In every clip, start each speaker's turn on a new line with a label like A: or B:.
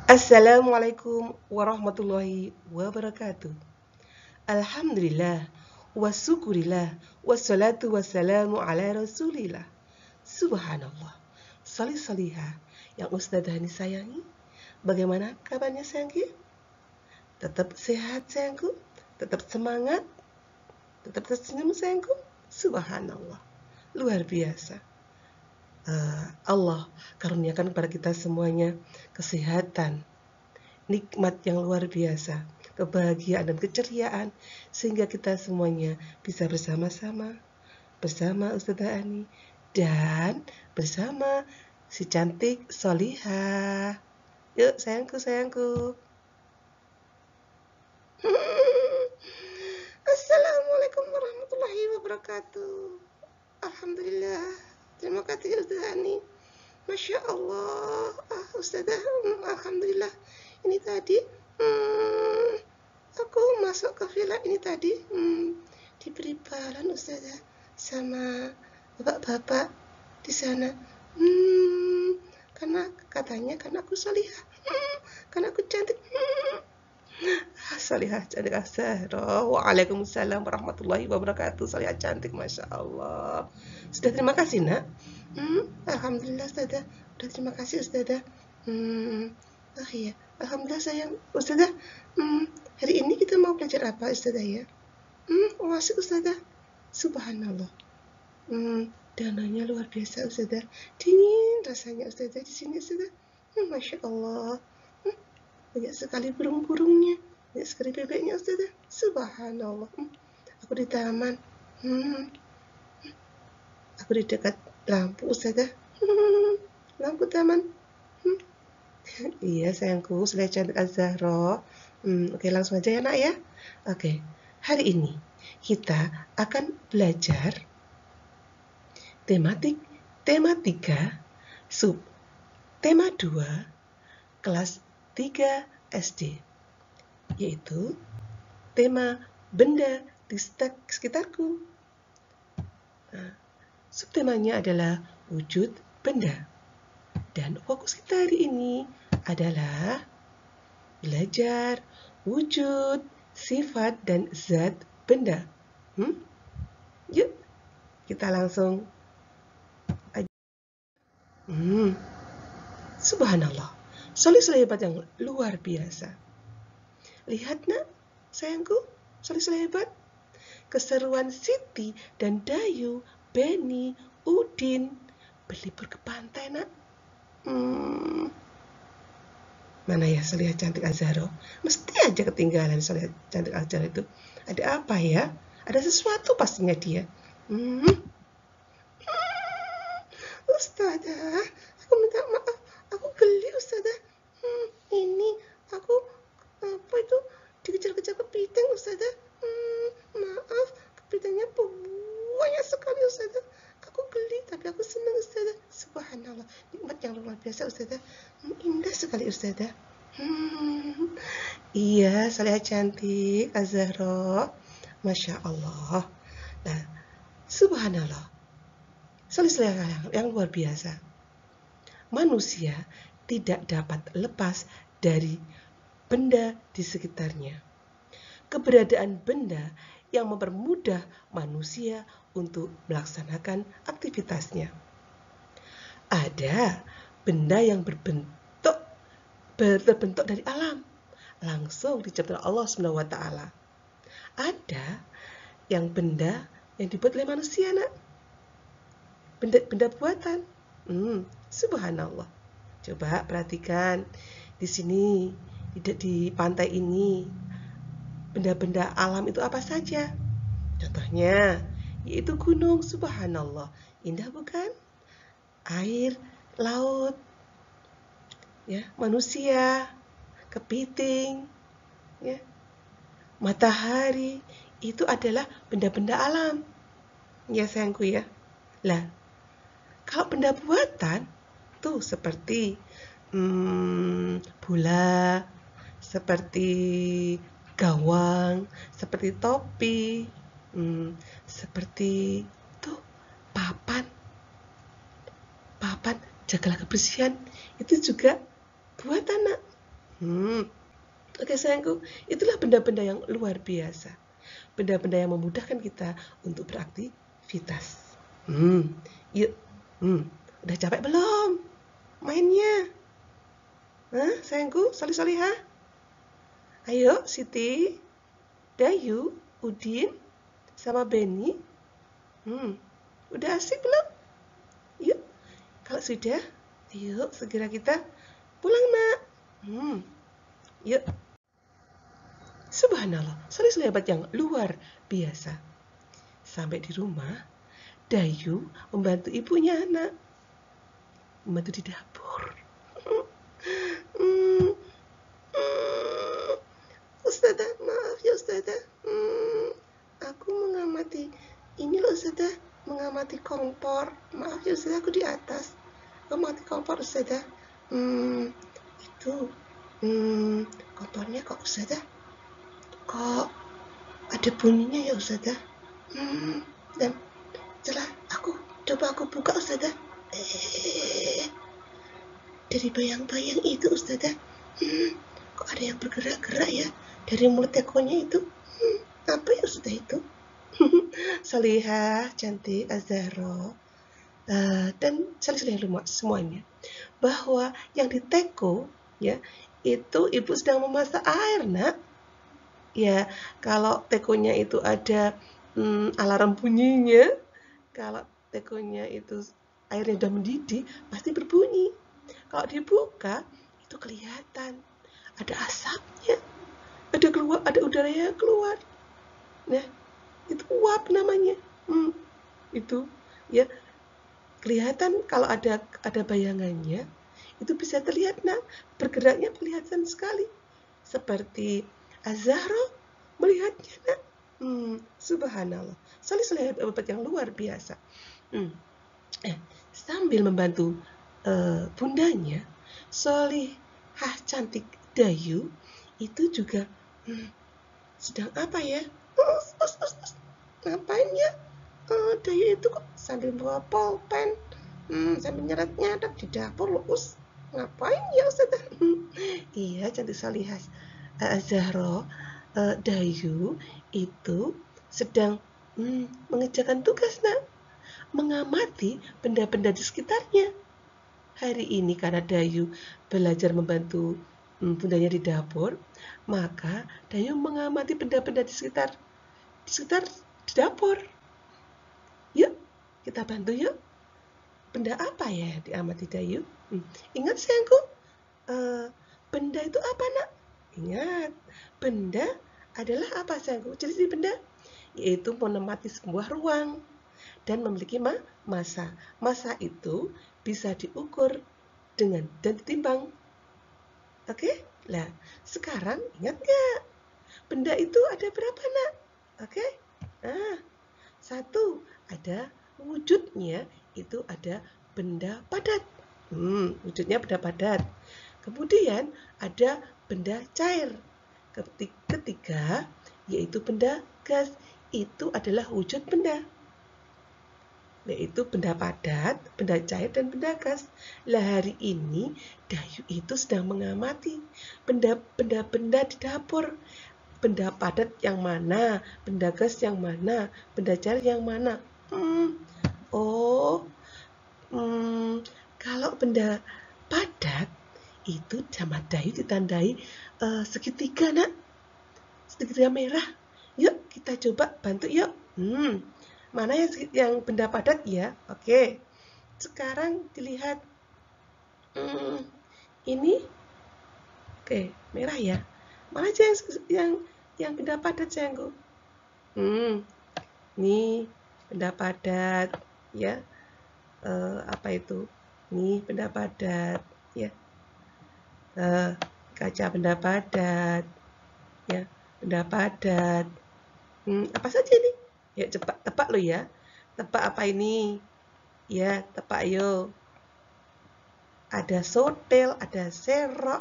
A: Assalamualaikum warahmatullahi wabarakatuh. Alhamdulillah, wasyukurillah, wassalatu wassalamu ala rasulillah. Subhanallah, salih-salihah yang Ustazah ini sayangi. Bagaimana kabarnya sayangku? Tetap sehat sayangku? Tetap semangat? Tetap tersenyum sayangku? Subhanallah, luar biasa. Allah karuniakan kepada kita semuanya kesehatan, nikmat yang luar biasa, kebahagiaan dan keceriaan, sehingga kita semuanya bisa bersama-sama, bersama Ustazah Ani, dan bersama si cantik Solihah. Yuk sayangku. Assalamualaikum warahmatullahi wabarakatuh. Alhamdulillah. Terima kasih Ustazah Ani. Masya Allah. Ustazah, Alhamdulillah. Ini tadi aku masuk ke villa ini tadi diberi balon Ustazah sama bapak-bapak di sana. Karena katanya karena aku solihah, karena aku cantik. Solihah cantik Azhara. Waalaikumsalam warahmatullahi wabarakatuh. Solihah cantik, Masya Allah. Sudah terima kasih nak. Alhamdulillah Ustazah. Udah terima kasih Ustazah. Oh iya, Alhamdulillah sayang Ustazah. Hari ini kita mau belajar apa Ustazah ya? Asik Ustazah. Subhanallah. Dananya luar biasa Ustazah. Dingin rasanya Ustazah di sini Ustazah. Masya Allah. Banyak sekali burung-burungnya, banyak sekali bebeknya Ustazah. Subhanallah. Aku di taman. Aku di dekat lampu Ustazah. Lampu taman. Iya sayangku, sudah cantik Az-Zahra. Oke, langsung aja ya nak ya. Oke, hari ini kita akan belajar tema 3, sub tema 2, kelas 3 SD, yaitu tema benda di sekitarku. Subtemanya adalah wujud benda. Dan fokus kita hari ini adalah belajar wujud, sifat, dan zat benda. Yuk, kita langsung aja. Subhanallah, solih-solih hebat yang luar biasa. Lihat nak, sayangku, solih-solih hebat. Keseruan Siti dan Dayu, Beni, Udin berlibur ke pantai nak. Mana ya Solihah cantik Az-Zahra? Mesti aja ketinggalan Solihah cantik Az-Zahra itu. Ada apa ya? Ada sesuatu pastinya dia. Ustazah, aku minta maaf. Aku geli Ustazah. Ini aku apa itu dikejar-kejar kepiting Ustazah. Maaf, kepitingnya banyak sekali Ustazah. Aku geli tapi aku senang Ustazah. Subhanallah, nikmat yang luar biasa Ustazah. Indah sekali Ustazah. Iya, Solihah cantik Az-Zahra. Masya Allah. Nah, subhanallah. Solihah yang luar biasa. Manusia tidak dapat lepas dari benda di sekitarnya. Keberadaan benda yang mempermudah manusia untuk melaksanakan aktivitasnya. Ada benda yang terbentuk dari alam, langsung diciptakan Allah SWT. Ada yang benda yang dibuat oleh manusia nak. Benda buatan. Subhanallah. Coba perhatikan di sini di pantai ini benda-benda alam itu apa saja? Contohnya yaitu gunung. Subhanallah, indah bukan? Air, laut, ya, manusia, kepiting, ya, matahari, itu adalah benda-benda alam. Ya sayangku ya. Lah, kalau benda buatan tuh seperti bola, seperti gawang, seperti topi, seperti tuh papan, jagalah kebersihan, itu juga buatan nak. Oke sayangku, itulah benda-benda yang luar biasa. Benda-benda yang memudahkan kita untuk beraktivitas. Yuk, udah capek belum mainnya? Sayangku, solih-solihah. Ayo, Siti, Dayu, Udin, sama Benny. Udah asik belum? Yuk, kalau sudah, yuk segera kita pulang, nak. Yuk. Subhanallah, solih-solih hebat yang luar biasa. Sampai di rumah, Dayu membantu ibunya, nak. Membantu di dapur. Ustazah, maaf ya Ustazah. Aku mengamati ini loh Ustazah, mengamati kompor. Maaf ya Ustazah, aku di atas. Aku mengamati kompor Ustazah. Itu kompornya kok Ustazah? Kok ada bunyinya ya Ustazah? Dan setelah aku buka Ustazah, dari bayang-bayang itu Ustazah, kok ada yang bergerak-gerak ya dari mulut tekonya itu. Apa ya Ustazah itu? Salihah, cantik, Az-Zahra, dan salih-salih semuanya, bahwa yang di teko ya itu ibu sedang memasak air, nak. Ya, kalau tekonya itu ada alarm bunyinya, kalau tekonya itu airnya sudah mendidih, pasti berbunyi. Kalau dibuka, itu kelihatan ada asapnya, ada udara yang keluar. Nah, itu uap namanya. Itu ya kelihatan kalau ada bayangannya, itu bisa terlihat, nak. Bergeraknya kelihatan sekali. Seperti Az-Zahra melihatnya, nak. Subhanallah. Salih hebat yang luar biasa. Sambil membantu bundanya, Solihah cantik Dayu itu juga sedang apa ya? Ngapain ya? Dayu itu kok sambil bawa pulpen, sambil nyeret-nyeret di dapur loh, ngapain ya Ustazah? Iya, cantik Solihah Zahra, Dayu itu sedang mengerjakan tugas, nak. Mengamati benda-benda di sekitarnya. Hari ini karena Dayu belajar membantu bundanya di dapur, maka Dayu mengamati benda-benda di sekitar di dapur. Yuk, kita bantu yuk. Benda apa ya yang diamati Dayu? Ingat sayangku, benda itu apa, nak? Ingat, benda adalah apa sayangku? Jadi benda yaitu menempati sebuah ruang dan memiliki massa. Massa itu bisa diukur dan ditimbang. Oke? Nah, sekarang ingat nggak? Benda itu ada berapa, nak? Oke? Satu, ada wujudnya itu ada benda padat. Wujudnya benda padat. Kemudian ada benda cair. Ketiga, yaitu benda gas. Itu adalah wujud benda, yaitu benda padat, benda cair, dan benda gas. Lah hari ini Dayu itu sedang mengamati benda-benda di dapur. Benda padat yang mana, benda gas yang mana, benda cair yang mana. Kalau benda padat itu sama Dayu ditandai segitiga, nak. Segitiga merah. Yuk kita coba bantu yuk. Mana yang benda padat ya? Oke. Sekarang dilihat. Ini. Oke, merah ya. Mana aja yang benda padat sayangku? Ini benda padat ya. Apa itu? Ini benda padat ya. Kaca benda padat ya. Benda padat. Apa saja ini? Ya, cepat tebak lo ya. Tebak apa ini? Ya, tebak ayo. Ada sotel, ada serok.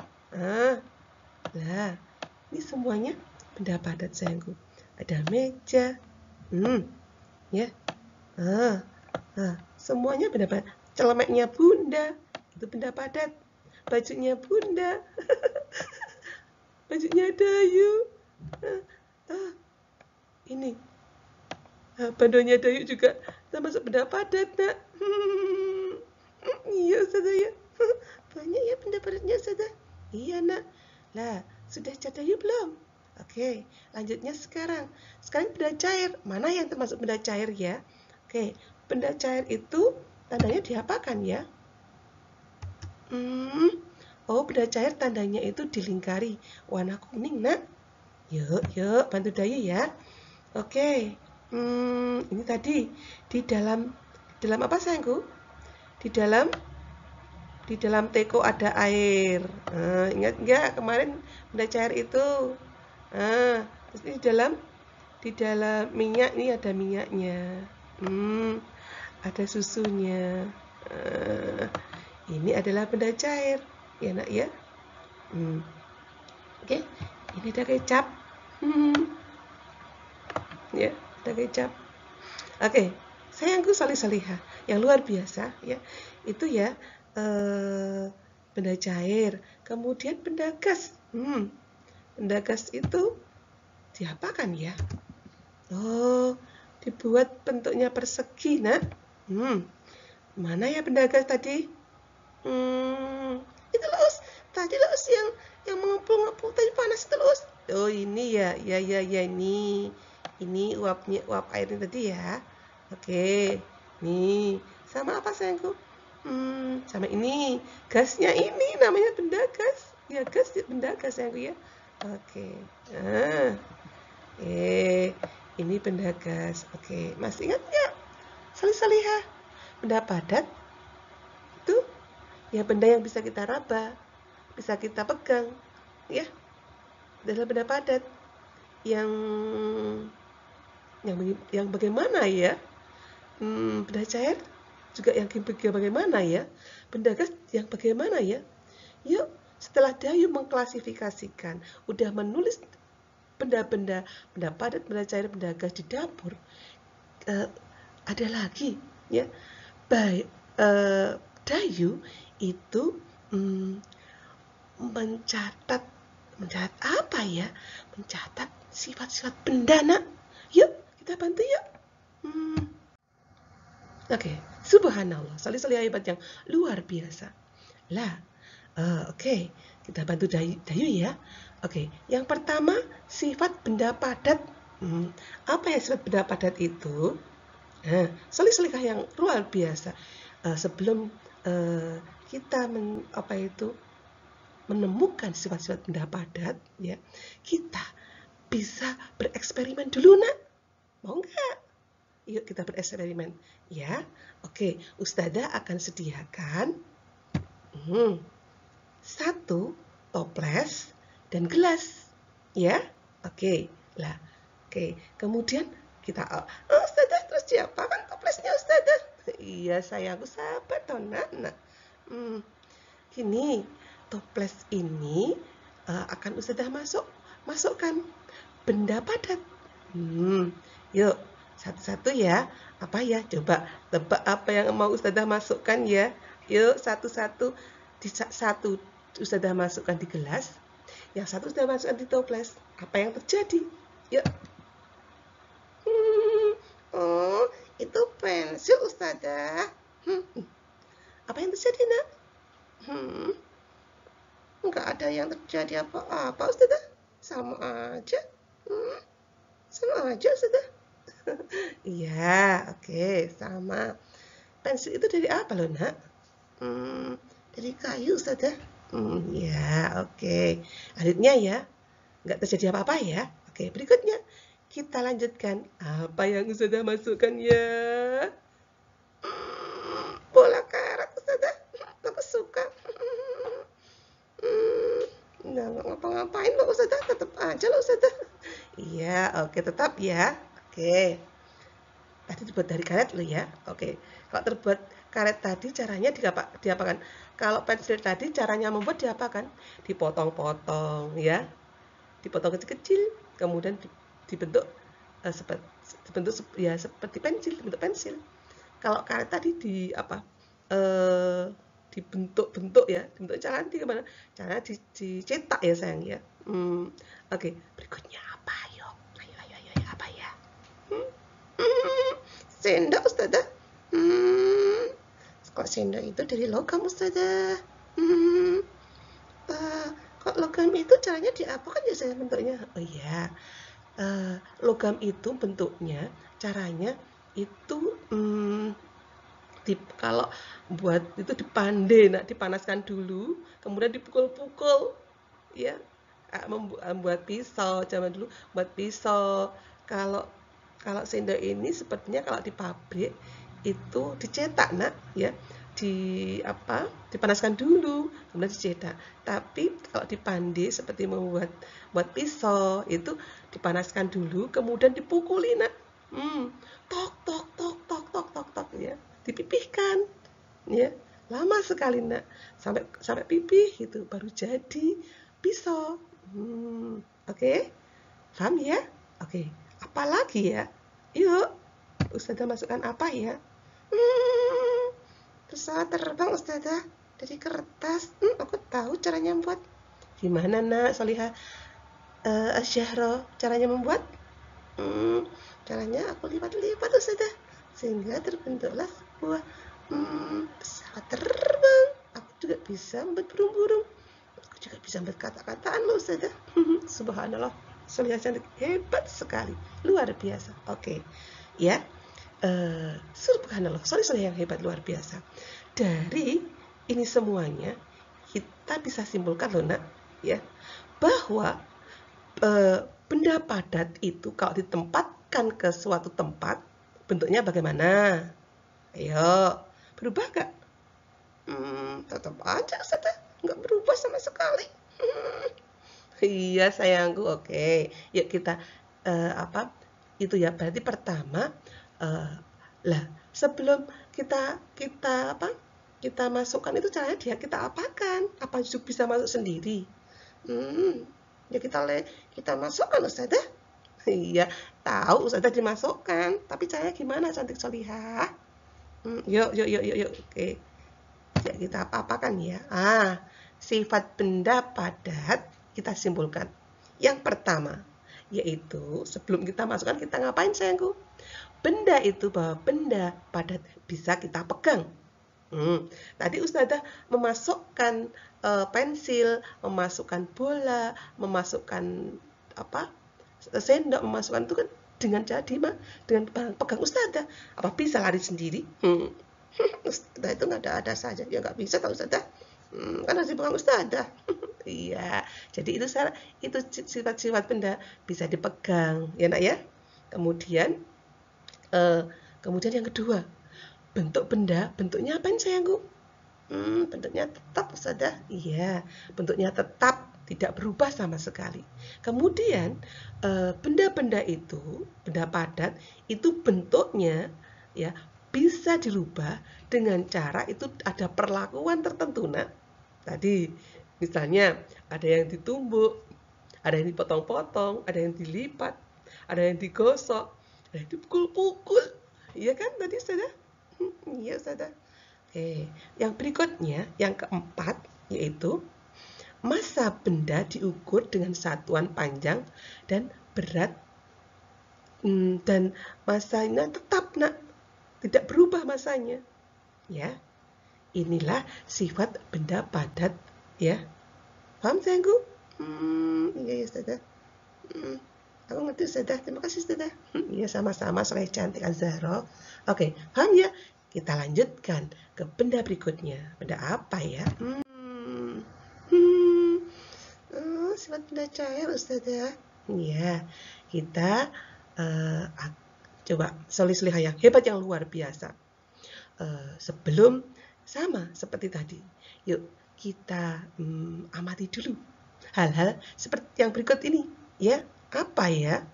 A: Lah, ini semuanya benda padat sayangku. Ada meja. Ya. Semuanya benda padat. Celemeknya bunda, itu benda padat. bajunya Bunda, bajunya Dayu. Ini bandonya Dayu juga termasuk benda padat, Nak. Iya, Ustazah ya. Banyak ya benda padatnya, Ustazah. Iya, Nak. Lah, sudah cat Dayu belum? Oke, lanjutnya sekarang. Sekarang benda cair. Mana yang termasuk benda cair ya? Oke, benda cair itu tandanya diapakan ya? Oh, benda cair tandanya itu dilingkari. Warna kuning, Nak. Yuk, bantu Dayu ya. Oke, ini tadi di dalam apa sayangku? Di dalam teko ada air. Ingat nggak kemarin benda cair itu? Terus ini di dalam minyak nih ada minyaknya. Ada susunya. Ini adalah benda cair, ya Nak ya. Oke, ini ada kecap. Ya, ada kecap. Oke, sayangku salih-salihah yang luar biasa ya. Itu ya benda cair. Kemudian benda gas. Benda gas itu diapakan ya? Oh, dibuat bentuknya persegi, Nak. Mana ya benda gas tadi? Itu loh, tadi loh yang mengepul-ngepul tadi panas itu loh. Oh, ini ya. Ini uap airnya tadi ya. Oke. Nih, sama apa sayangku? Sama ini. Gasnya ini namanya benda gas. Ya, gas benda gas sayangku ya. Oke. Ini benda gas. Oke, masih ingat nggak? Salih-salihah. Benda padat itu ya benda yang bisa kita raba, bisa kita pegang, ya. Adalah benda padat yang bagaimana ya? Benda cair juga yang bagaimana ya? Benda gas yang bagaimana ya? Yuk, setelah Dayu mengklasifikasikan, udah menulis benda-benda padat, benda cair, benda gas di dapur, ada lagi ya. Dayu itu mencatat apa ya? Mencatat sifat-sifat benda, Nak. Yuk, kita bantu yuk. Oke, subhanallah, salih-salih hebat yang luar biasa. Lah, oke, kita bantu Dayu ya. Oke, yang pertama sifat benda padat. Apa ya sifat benda padat itu? Salih-salihah yang luar biasa. Sebelum kita menemukan sifat-sifat benda padat, ya, kita bisa bereksperimen dulu, Nak. Mau nggak? Yuk kita bereksperimen, ya. Oke, Ustazah akan sediakan 1 toples dan gelas, ya. Oke, lah. Oke, kemudian kita Ustazah terus diapakan toplesnya Ustazah? Iya sayangku, sabar toh Nak. Gini, toples ini akan Ustazah masukkan benda padat. Yuk, satu-satu ya. Apa ya? Coba tebak apa yang mau Ustazah masukkan ya. Yuk, satu-satu. Satu Ustazah masukkan di gelas, yang satu Ustazah masukkan di toples. Apa yang terjadi? Yuk. Oh, itu pensil Ustazah. Apa yang terjadi, Nak? Enggak ada yang terjadi apa-apa Ustazah. Sama aja. Sama aja Ustazah. Iya, oke, sama. Pensil itu dari apa loh, Nak? Dari kayu Ustazah. Ya, oke. Lanjutnya ya. Enggak terjadi apa-apa ya. Oke, berikutnya kita lanjutkan. Apa yang Ustazah masukkan ya? Bola karet Ustazah. Aku suka. Nggak ngapa-ngapain loh Ustazah. Tetap aja loh Ustazah. Iya, oke, tetap ya. Oke. Tadi dibuat dari karet loh ya. Oke. Kalau terbuat karet tadi caranya diapakan? Kalau pensil tadi caranya membuat diapakan? Dipotong-potong ya. Dipotong kecil-kecil, kemudian dibentuk seperti pensil, bentuk pensil. Kalau karet tadi dibentuk-bentuk ya, dibentuk caranya gimana? Caranya dicetak ya sayang ya. Oke, berikutnya apa? Ayo, apa ya? Sendok Ustazah. Kok sendok itu dari logam Ustazah? Kok logam itu caranya diapakan ya saya bentuknya? Oh iya, logam itu bentuknya, caranya itu kalau buat itu dipande, dipanaskan dulu, kemudian dipukul-pukul, ya, membuat pisau zaman dulu, buat pisau. Kalau sendok ini sepertinya kalau di pabrik itu dicetak ya, dipanaskan dulu, kemudian dicetak. Tapi kalau dipande seperti buat pisau itu dipanaskan dulu, kemudian dipukuli tok tok tok tok tok tok tok ya, dipipihkan ya, lama sekali sampai pipih gitu baru jadi pisau. Oke. Paham ya? Oke. Apalagi ya? Yuk, Ustazah masukkan apa ya? Pesawat terbang Ustazah dari kertas. Aku tahu caranya membuat. Gimana nak Solihah Asyahro caranya membuat? Caranya aku lipat-lipat Ustazah sehingga terbentuklah sebuah pesawat terbang. Aku juga bisa membuat burung-burung. Aku juga bisa membuat kata-kataan loh Ustazah. Subhanallah, Solihah cantik, hebat sekali, luar biasa. Oke, ya. Subhanallah, Solihah yang hebat luar biasa. Dari ini semuanya kita bisa simpulkan loh nak, ya, bahwa benda padat itu kalau ditempatkan ke suatu tempat bentuknya bagaimana? Ayo, berubah gak? Tetap aja Ustazah, nggak berubah sama sekali. Iya sayangku, oke. Yuk kita itu ya, berarti pertama sebelum kita masukkan itu caranya kita apakan? Apa juga bisa masuk sendiri? Ya kita masukkan Ustazah. Iya, tahu Ustazah dimasukkan, tapi caranya gimana cantik Solihah? Yuk. Oke. Ya, kita apakan ya? Sifat benda padat kita simpulkan. Yang pertama, yaitu sebelum kita masukkan kita ngapain sayangku? Benda itu, bahwa benda padat bisa kita pegang. Tadi Ustazah memasukkan pensil, memasukkan bola, memasukkan sendok, memasukkan itu kan dengan pegang Ustazah. Apa bisa lari sendiri? Ustazah itu nggak ada saja, ya nggak bisa tahu Ustazah. Kan harus dipegang Ustazah. Iya, jadi itu sifat-sifat benda bisa dipegang, ya nak ya. Kemudian yang kedua, bentuk benda, bentuknya apa sayangku? Bentuknya tetap Ustazah. Iya, bentuknya tetap, tidak berubah sama sekali. Kemudian benda-benda itu, benda padat itu bentuknya ya bisa dirubah dengan cara itu ada perlakuan tertentu nak. Tadi misalnya ada yang ditumbuk, ada yang dipotong-potong, ada yang dilipat, ada yang digosok, ada yang dipukul-pukul. Iya kan tadi Ustazah? Iya Ustazah. Oke, yang berikutnya, yang keempat, yaitu massa benda diukur dengan satuan panjang dan berat, dan massanya tetap nak, tidak berubah massanya. Ya, inilah sifat benda padat. Ya, paham sayangku? Iya Ustazah. Aku ngerti Ustazah. Terima kasih Ustazah. Iya sama-sama, Solihah cantik Az-Zahra. Oke, paham ya? Kita lanjutkan ke benda berikutnya. Benda apa ya? Sifat benda cair Ustazah. Ya, kita coba Solihah yang hebat, yang luar biasa. Sebelum sama seperti tadi, yuk kita amati dulu hal-hal seperti yang berikut ini. Ya, apa ya?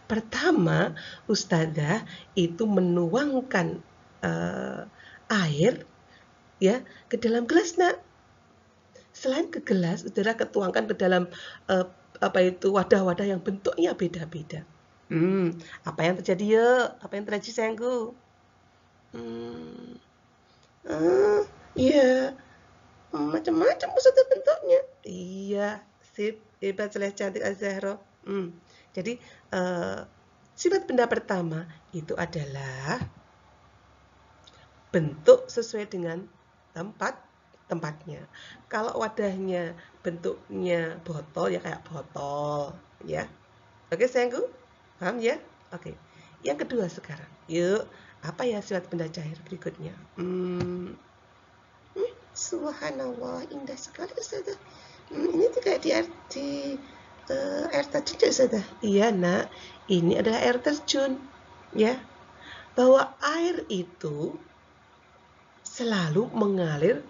A: Pertama, Ustazah itu menuangkan air ya ke dalam gelas nak. Selain ke gelas, Ustazah ketuangkan ke dalam wadah-wadah yang bentuknya beda-beda. Apa yang terjadi ya? Apa yang terjadi sayangku? Hmm. Iya, macam-macam Ustazah bentuknya. Iya, sip, hebat, soleh, cantik, Az-Zahra. Jadi, sifat benda pertama itu adalah bentuk sesuai dengan tempatnya. Kalau wadahnya bentuknya botol ya kayak botol, ya. Oke, sayangku? Paham ya? Oke. Yang kedua sekarang. Yuk, apa ya sifat benda cair berikutnya? Subhanallah, indah sekali Ustazah. Ini tidak di air terjun ya Ustazah? Iya nak, ini adalah air terjun. Ya, bahwa air itu selalu mengalir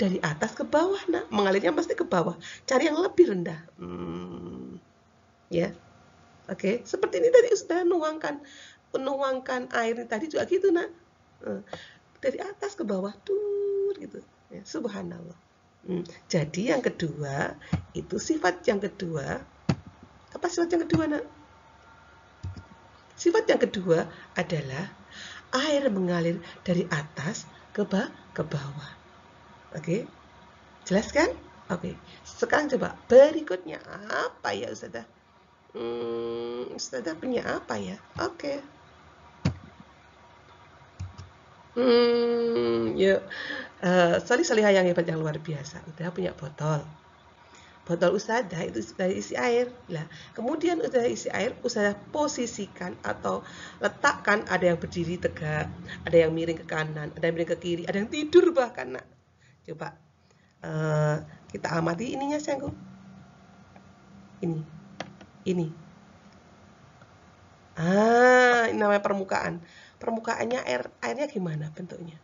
A: dari atas ke bawah nak. Mengalirnya pasti ke bawah. Cari yang lebih rendah. Ya, oke. Seperti ini tadi Ustazah nuangkan air tadi juga gitu nak. Dari atas ke bawah tuh gitu. Ya, subhanallah. Jadi yang kedua, itu sifat yang kedua. Apa sifat yang kedua, nak? Sifat yang kedua adalah air mengalir dari atas ke bawah. Oke? Jelas kan? Oke. Sekarang coba berikutnya apa ya, Ustazah? Ustazah punya apa ya? Oke. Yuk. Solihah yang hebat, yang luar biasa. Udah punya botol. Botol Ustazah itu sudah isi air. Nah, kemudian udah isi air, Ustazah posisikan atau letakkan, ada yang berdiri tegak, ada yang miring ke kanan, ada yang miring ke kiri, ada yang tidur bahkan, nak. Coba kita amati ininya, sayangku. Ini. Ini namanya permukaan. Permukaannya airnya gimana bentuknya?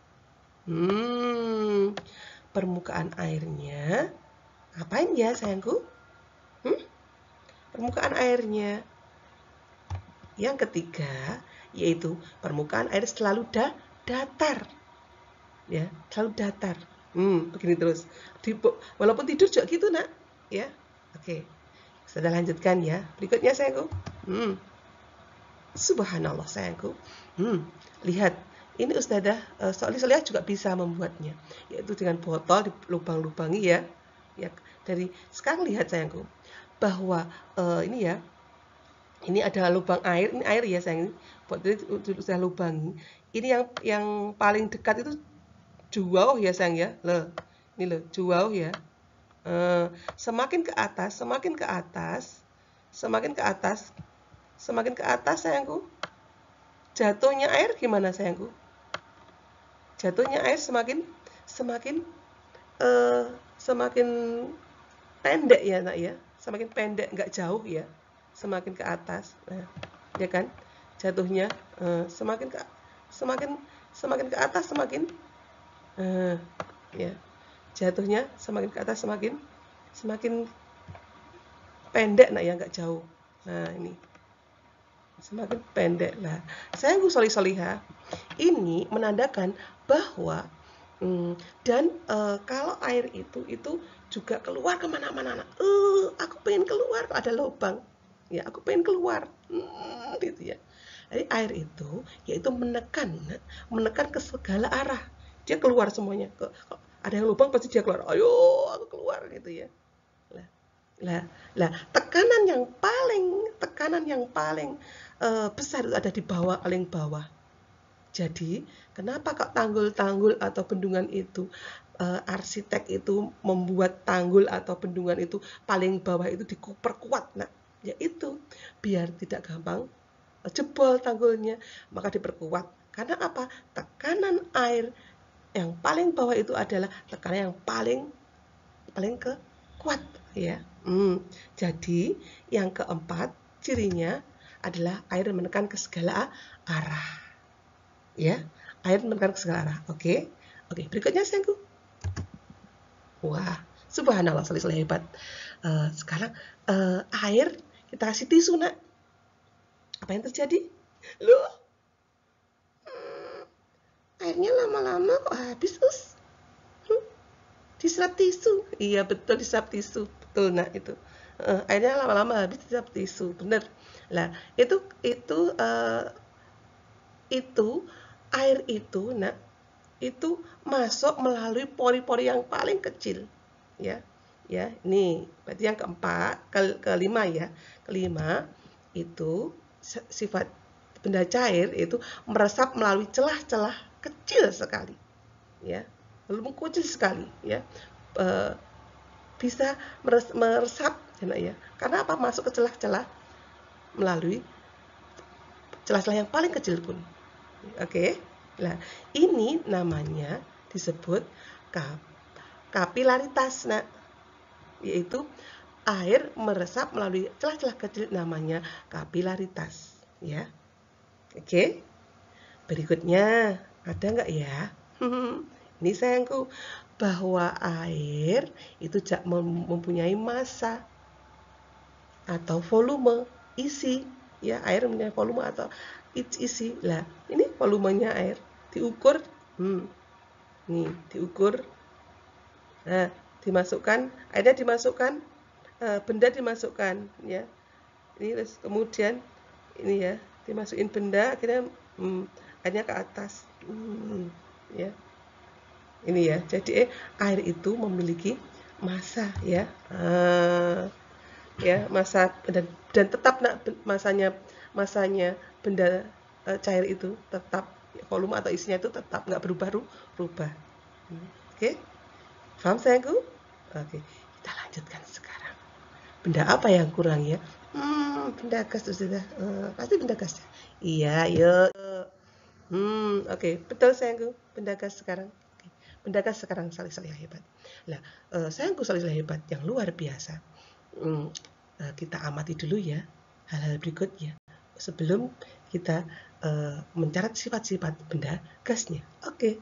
A: Permukaan airnya apain ya, sayangku? Permukaan airnya. Yang ketiga, yaitu permukaan air selalu datar. Ya, selalu datar. Begini terus. Walaupun tidur juga gitu, nak. Ya. Oke. Sudah lanjutkan ya. Berikutnya, sayangku. Subhanallah, sayangku. Lihat. Ini Ustazah Solihah juga bisa membuatnya, yaitu dengan botol dilubang-lubangi ya. Ya, dari sekarang lihat, sayangku, bahwa ini ya. Ini ada lubang air, ini air ya sayang. Buat itu saya lubangi. Ini yang paling dekat itu jauh ya sayang ya. Loh, ini loh jauh ya. Semakin ke atas, semakin ke atas, semakin ke atas, semakin ke atas sayangku. Jatuhnya air gimana sayangku? Jatuhnya air semakin pendek ya nak ya. Semakin pendek, nggak jauh ya. Semakin ke atas, nah, ya kan, jatuhnya semakin ke atas semakin ya, jatuhnya semakin ke atas semakin pendek, nah ya, nggak jauh. Nah ini semakin pendek lah. Sayangku Solihah, ini menandakan bahwa dan kalau air itu juga keluar kemana-mana. Aku pengen keluar, ada lubang. Ya, aku pengen keluar. Gitu ya. Jadi air itu yaitu menekan ke segala arah. Dia keluar semuanya. Ada yang lubang pasti dia keluar. Ayo, aku keluar gitu ya. Lah, tekanan yang paling besar itu ada di bawah, paling bawah. Jadi, kenapa kok tanggul-tanggul atau bendungan itu arsitek itu membuat tanggul atau bendungan itu paling bawah itu diperkuat, nak? Yaitu biar tidak gampang jebol tanggulnya, maka diperkuat. Karena apa? Tekanan air yang paling bawah itu adalah tekanan yang paling kuat ya. Jadi yang keempat cirinya adalah air menekan ke segala arah. Ya, air menekan ke segala arah. Oke, berikutnya sayangku. Wah, subhanallah, Solihah hebat. Sekarang air kita kasih tisu, nak. Apa yang terjadi? Loh, airnya lama-lama kok habis, diserap tisu. Iya, betul, diserap tisu. Betul, nak, itu. Airnya lama-lama habis diserap tisu, bener. Lah, itu air itu, nak, itu masuk melalui pori-pori yang paling kecil, ya. Ya, ini berarti yang keempat, kelima ya. Kelima itu sifat benda cair itu meresap melalui celah-celah kecil sekali, ya. Belum kecil sekali, ya. Bisa meresap, ya. Karena apa? Masuk ke celah-celah melalui celah-celah yang paling kecil pun. Oke. Nah, ini namanya disebut kapilaritas, nah, yaitu air meresap melalui celah-celah kecil, namanya kapilaritas, ya. Oke. Berikutnya, ada nggak ya? Ini sayangku, bahwa air itu mempunyai massa atau volume, isi, ya. Air mempunyai volume atau isi. Lah, ini volumenya air diukur, nih diukur. Nah, dimasukkan, airnya dimasukkan, benda dimasukkan, ya. Ini terus kemudian ini ya, dimasukin benda, akhirnya airnya ke atas, ya. Ini ya, jadi air itu memiliki massa, ya. Ya, massa dan tetap, nak, masanya benda cair itu tetap, volume atau isinya itu tetap nggak berubah-ubah. Oke, paham sayangku? Oke, kita lanjutkan sekarang. Benda apa yang kurang ya? Benda gas sudah, pasti benda gas ya. Iya, yuk. Oke, betul sayangku, benda gas sekarang. Benda gas sekarang salih-salih hebat. Nah, sayangku salih-salih hebat yang luar biasa. Kita amati dulu ya hal-hal berikutnya sebelum kita mencatat sifat-sifat benda gasnya. Oke.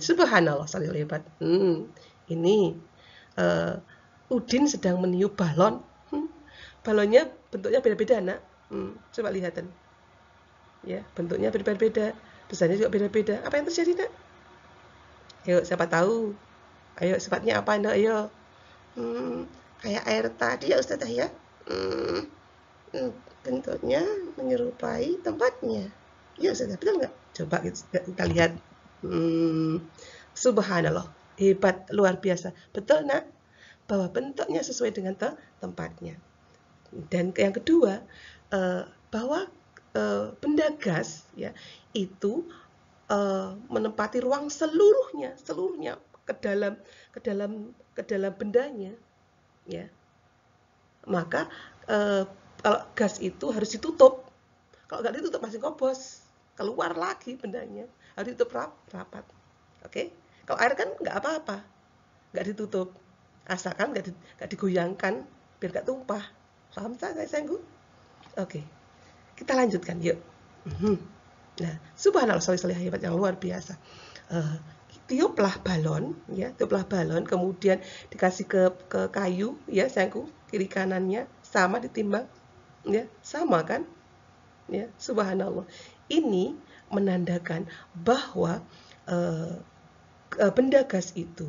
A: Subhanallah, salih hebat. Ini Udin sedang meniup balon. Balonnya bentuknya beda-beda, nak. Coba lihatan. Ya, bentuknya beda-beda, besarnya juga beda-beda. Apa yang terjadi, nak? Ayo, siapa tahu? Ayo, sifatnya apa, nak? Ayo. Kayak air tadi ya, Ustazah ya. Bentuknya menyerupai tempatnya. Ya, Ustazah, betul nggak? Coba kita lihat. Subhanallah, hebat, luar biasa. Betul, nak? Bahwa bentuknya sesuai dengan tempatnya. Dan yang kedua, bahwa benda gas, ya, itu menempati ruang seluruhnya ke dalam bendanya, ya. Maka kalau gas itu harus ditutup. Kalau nggak ditutup masih kobos, keluar lagi bendanya, harus ditutup rapat. Oke. Kalau air kan nggak apa-apa, nggak ditutup, asalkan nggak digoyangkan biar nggak tumpah. Paham sayangku? Oke, kita lanjutkan yuk. Nah, subhanallah, salih-salih hebat yang luar biasa. Tiuplah balon, ya, tiuplah balon, kemudian dikasih ke kayu, ya, sayangku, kiri kanannya sama ditimbang, ya, sama kan, ya, subhanallah. Ini menandakan bahwa benda gas itu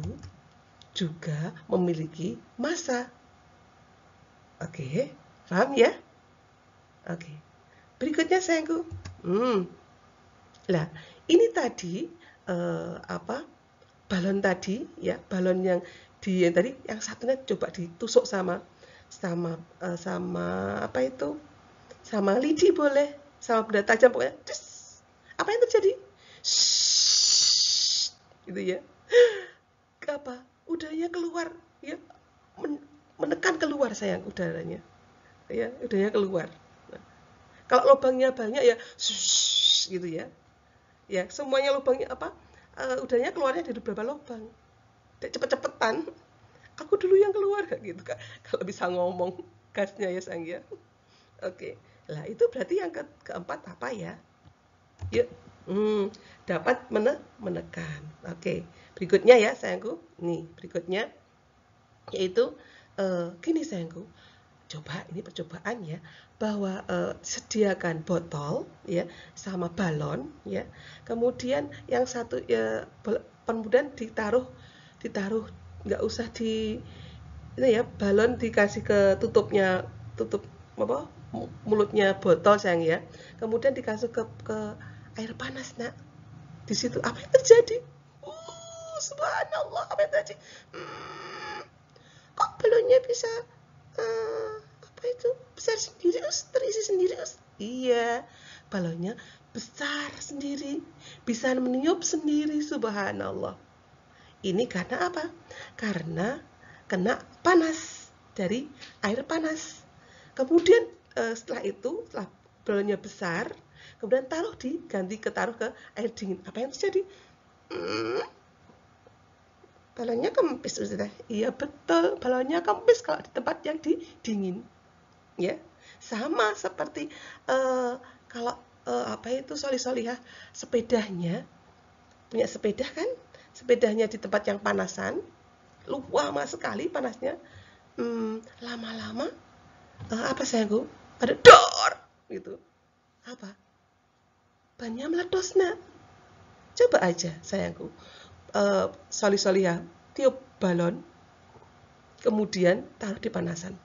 A: juga memiliki massa. Oke, paham ya? Oke, berikutnya sayangku. Nah, ini tadi balon tadi, ya, balon yang tadi, yang satunya coba ditusuk sama apa itu? Sama lidi boleh, sama benda tajam pokoknya. Apa yang terjadi? Gitu ya. Apa? Udaranya keluar, ya. Menekan keluar sayang udaranya. Ya, udaranya keluar. Nah, kalau lubangnya banyak ya gitu ya. Ya, semuanya lubangnya apa? Udaranya keluarnya dari beberapa lubang. Cepet-cepetan. Aku dulu yang keluar gitu, Kak. Kalau bisa ngomong gasnya ya sayang ya. Oke. Lah, itu berarti yang keempat apa ya? Yuk. Dapat menekan. Oke. Berikutnya ya sayangku. Nih, berikutnya yaitu gini sayangku. Coba, ini percobaan ya, bahwa sediakan botol, ya, sama balon, ya, kemudian yang satu ya, kemudian ditaruh nggak usah ini ya, balon dikasih ke tutup mulutnya botol sayang ya. Kemudian dikasih ke air panas nak. Di situ apa yang terjadi? Subhanallah, apa yang terjadi? Kok balonnya bisa apa itu besar sendiri, terisi sendiri? Iya, balonnya besar sendiri, bisa meniup sendiri. Subhanallah. Ini karena apa? Karena kena panas dari air panas. Kemudian setelah itu, setelah balonnya besar, kemudian taruh ke air dingin. Apa yang terjadi? Balonnya kempis, Ustazah. Iya betul, balonnya kempis kalau di tempat yang dingin. Ya, sama seperti kalau apa itu solihah sepedanya, punya sepeda kan? Sepedanya di tempat yang panasan, lama sekali panasnya. Lama-lama apa sayangku? Ada dor gitu. Apa? Bannya meledos nak. Coba aja sayangku. Solihah tiup balon, kemudian taruh di panasan.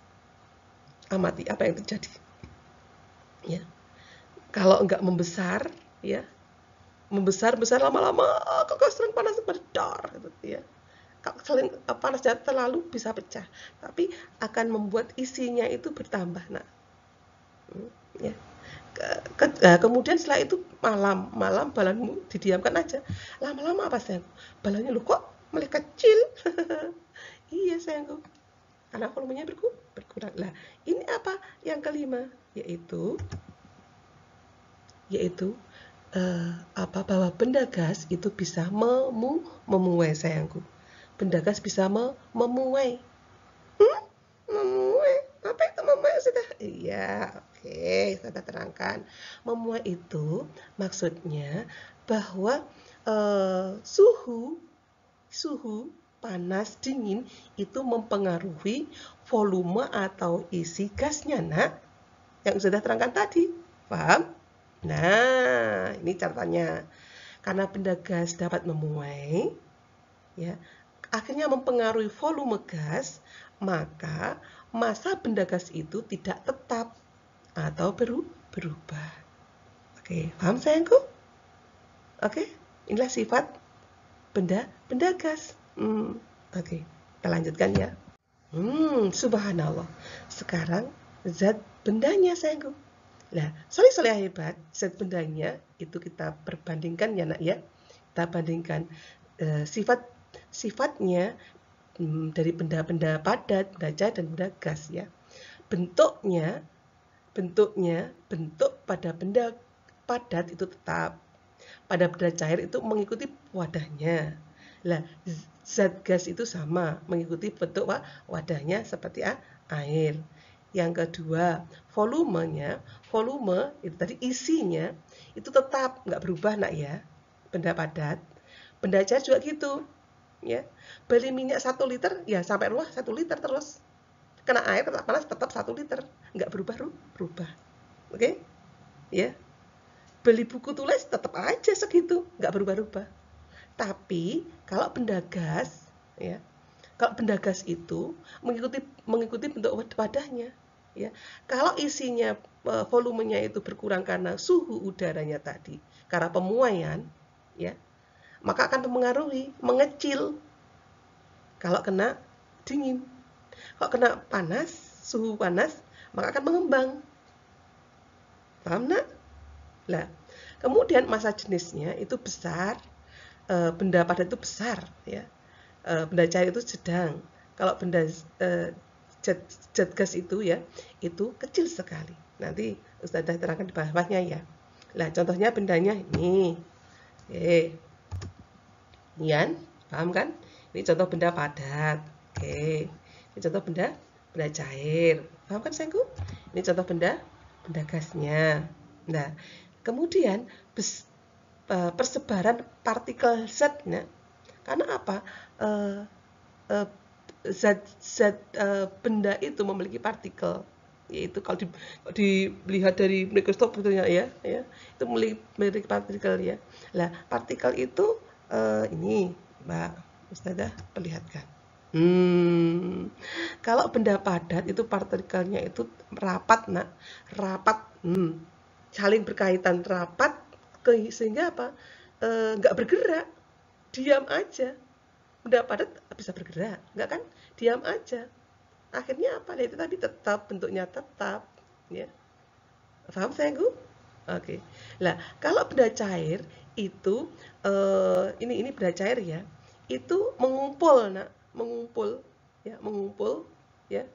A: Amati apa yang terjadi. Ya. Kalau enggak membesar, ya. Membesar lama-lama kekosongan panas berdor gitu ya. Kalau panasnya terlalu bisa pecah, tapi akan membuat isinya itu bertambah nak. Ya. Kemudian setelah itu malam balonmu didiamkan aja. Lama-lama apa sayang? Balonnya lu kok mulai kecil. Iya sayangku, karena volumenya berkurang. Lah ini apa yang kelima, yaitu bahwa benda gas itu bisa memuai sayangku. Benda gas bisa memuai. Memuai? Apa itu memuai sudah? Iya, oke, saya terangkan. Memuai itu maksudnya bahwa suhu panas dingin itu mempengaruhi volume atau isi gasnya nak, yang sudah terangkan tadi. Paham? Nah, ini catatannya. Karena benda gas dapat memuai, ya, akhirnya mempengaruhi volume gas, maka massa benda gas itu tidak tetap atau berubah. Oke, paham sayangku? Oke, inilah sifat benda gas. Oke, kita lanjutkan ya. Subhanallah. Sekarang zat bendanya sayangku. Nah, soleh hebat, zat bendanya itu kita perbandingkan ya nak ya. Kita bandingkan sifatnya dari benda-benda padat, benda cair dan benda gas ya. Bentuk pada benda padat itu tetap. Pada benda cair itu mengikuti wadahnya. Lah, zat gas itu sama, mengikuti bentuk wadahnya seperti air. Yang kedua, volume itu tadi isinya itu tetap nggak berubah nak ya, benda padat. Benda cair juga gitu, ya. Beli minyak 1 liter, ya sampai rumah 1 liter terus. Kena air tetap panas tetap 1 liter, nggak berubah. Oke? Ya. Beli buku tulis tetap aja segitu, nggak berubah-ubah. Tapi kalau benda gas, ya. Kalau benda gas itu mengikuti bentuk wadahnya, ya. Kalau isinya volumenya itu berkurang karena suhu udaranya tadi, karena pemuaian, ya, maka akan mempengaruhi mengecil. Kalau kena dingin, kalau kena panas, suhu panas, maka akan mengembang. Paham nak? Lah, kemudian massa jenisnya itu besar, benda padat itu besar, ya. Benda cair itu sedang. Kalau benda zat gas itu ya, itu kecil sekali. Nanti Ustazah terangkan di bawahnya ya. Nah, contohnya bendanya ini. Oke. Nian, paham kan? Ini contoh benda padat. Oke. Ini contoh benda cair. Paham kan sayangku? Ini contoh benda gasnya. Nah, kemudian persebaran partikel zat. Nah, karena apa? Zat benda itu memiliki partikel, yaitu kalau dilihat dari mikroskop betulnya ya, itu memiliki partikel ya. Lah, partikel itu ini Mbak Ustazah perlihatkan. Kalau benda padat itu partikelnya itu rapat, nak, rapat, saling berkaitan, rapat, sehingga apa? Nggak bergerak, diam aja. Benda padat bisa bergerak, nggak kan? Diam aja. Akhirnya apa? Itu tadi tetap, bentuknya tetap, ya. Paham sayangku? Oke. Nah, kalau benda cair itu ini benda cair ya. Itu mengumpul, nak, mengumpul, ya, mengumpul, ya.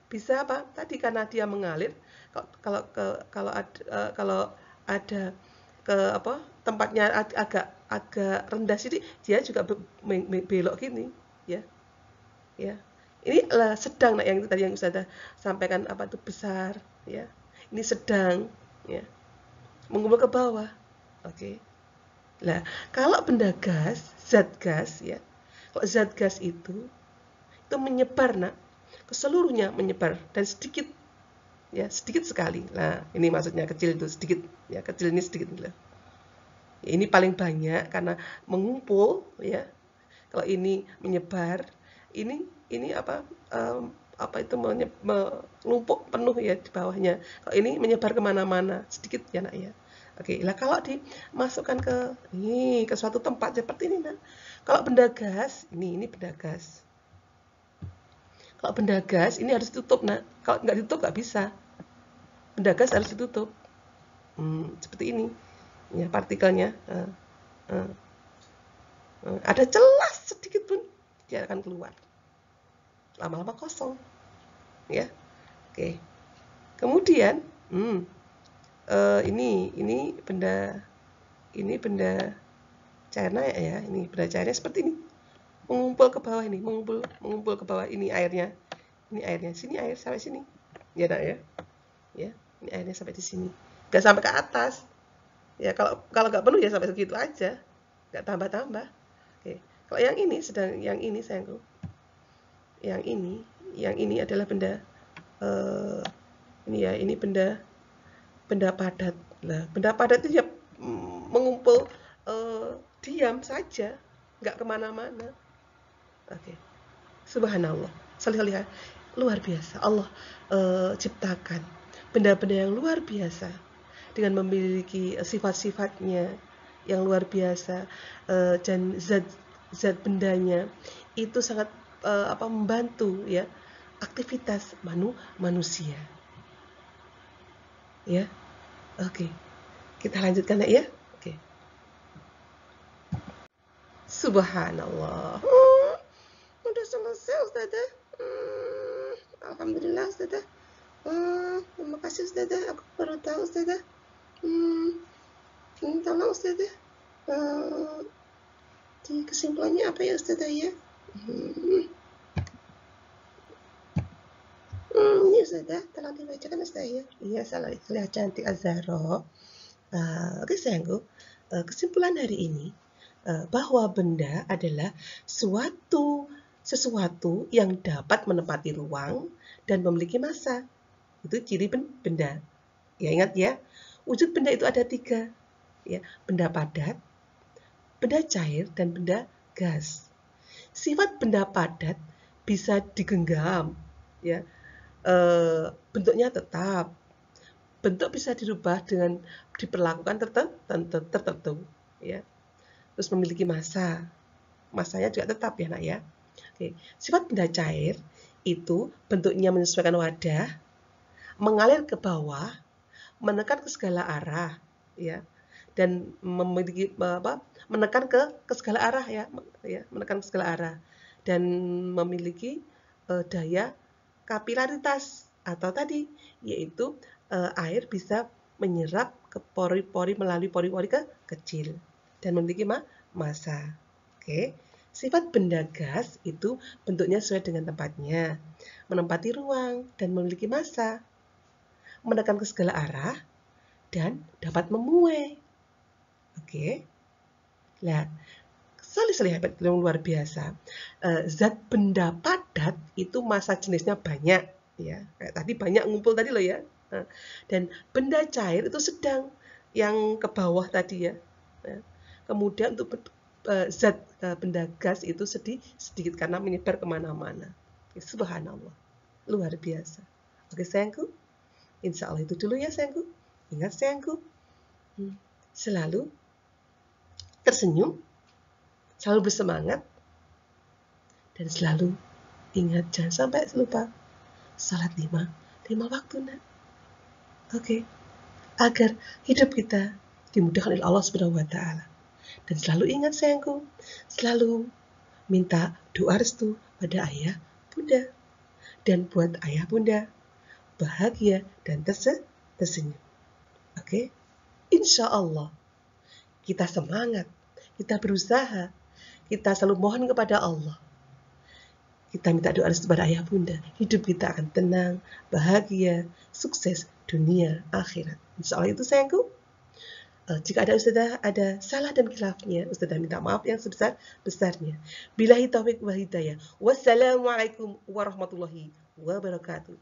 A: Bisa apa? Tadi karena dia mengalir. Kalau ada ke apa? Tempatnya agak rendah sini, dia juga belok gini, ya. Ya. Ini sedang, nak, yang itu tadi yang Ustazah sampaikan apa itu besar, ya. Ini sedang, ya, mengumpul ke bawah. Oke. Nah, kalau benda gas, zat gas, ya. Kalau zat gas itu menyebar, nak, ke seluruhnya menyebar dan sedikit, ya, sedikit sekali. Nah, ini maksudnya kecil itu sedikit, ya, kecil ini sedikit. Ya, ini paling banyak karena mengumpul, ya. Kalau ini menyebar, ini apa? Apa itu menumpuk penuh, ya, di bawahnya. Kalau ini menyebar kemana-mana sedikit, ya, nak, ya. Oke, lah kalau dimasukkan ke suatu tempat seperti ini, nak. Kalau benda gas, ini benda gas. Kalau benda gas ini harus ditutup, nak. Kalau nggak ditutup nggak bisa. Benda gas harus ditutup. Seperti ini, ya, partikelnya. Ada celah sedikit pun dia akan keluar. Lama-lama kosong, ya. Oke. Kemudian, ini benda cairnya, ya. Ini benda cairnya seperti ini. Mengumpul ke bawah ini, mengumpul ke bawah ini airnya. Ini airnya, sini air sampai sini. Ya, nak, ya. Ya, ini airnya sampai di sini. Nggak sampai ke atas. Ya, kalau nggak penuh ya sampai segitu aja. Nggak tambah-tambah. Oke. Kalau yang ini sayangku. Yang ini adalah benda ini, ya, ini benda padat. Nah, benda padat itu ya mengumpul diam saja, nggak kemana-mana. Oke. Subhanallah. Salih-salih, luar biasa. Allah ciptakan benda-benda yang luar biasa dengan memiliki sifat-sifatnya yang luar biasa, dan zat bendanya itu sangat membantu, ya, aktivitas manusia, ya. Oke, kita lanjutkan, ya. Oke. Subhanallah. Udah selesai, Ustazah. Alhamdulillah, Ustazah. Terima kasih, Ustazah. Aku baru tahu, Ustazah. Tolong, Ustazah. Di kesimpulannya apa ya, Ustazah, ya? Ini, Ustazah. Tolong dibacakan, Ustazah, ya. Iya, salah cantik Az-Zahra. Oke, sayangku. Kesimpulan hari ini bahwa benda adalah sesuatu yang dapat menempati ruang dan memiliki massa. Itu ciri benda. Ya, ingat, ya. Wujud benda itu ada 3. Ya, benda padat, benda cair, dan benda gas. Sifat benda padat bisa digenggam, ya. Bentuknya tetap. Bentuk bisa dirubah dengan diperlakukan tertentu, ya. Terus memiliki massa. Massanya juga tetap, ya, nak, ya. Oke. Sifat benda cair itu bentuknya menyesuaikan wadah, mengalir ke bawah, menekan ke segala arah, ya, dan memiliki menekan ke segala arah, ya, menekan ke segala arah, dan memiliki daya kapilaritas atau tadi yaitu air bisa menyerap ke pori-pori melalui pori-pori kecil dan memiliki massa. Oke. Sifat benda gas itu bentuknya sesuai dengan tempatnya, menempati ruang dan memiliki massa, menekan ke segala arah, dan dapat memuai. Oke. Nah, salih-salih hebat yang luar biasa. Zat benda padat itu massa jenisnya banyak, ya. Kayak tadi banyak ngumpul tadi loh, ya. Dan benda cair itu sedang, yang ke bawah tadi, ya. Kemudian untuk zat benda gas itu sedikit karena menyebar kemana-mana. Subhanallah, luar biasa. Oke sayangku, insya Allah itu dulu ya sayangku. Ingat sayangku, selalu tersenyum, selalu bersemangat, dan selalu ingat jangan sampai lupa salat 5 waktu nak. Oke, agar hidup kita dimudahkan oleh Allah Subhanahu wa taala. Dan selalu ingat sayangku, selalu minta doa restu pada ayah bunda. Dan buat ayah bunda bahagia dan tersenyum. Oke? Insya Allah kita semangat, kita berusaha, kita selalu mohon kepada Allah. Kita minta doa restu pada ayah bunda, hidup kita akan tenang, bahagia, sukses dunia akhirat. Insya Allah itu sayangku. Jika ada ustazah ada salah dan khilafnya, ustazah minta maaf yang sebesar-besarnya. Billahi taufiq wal hidayah. Wassalamualaikum warahmatullahi wabarakatuh.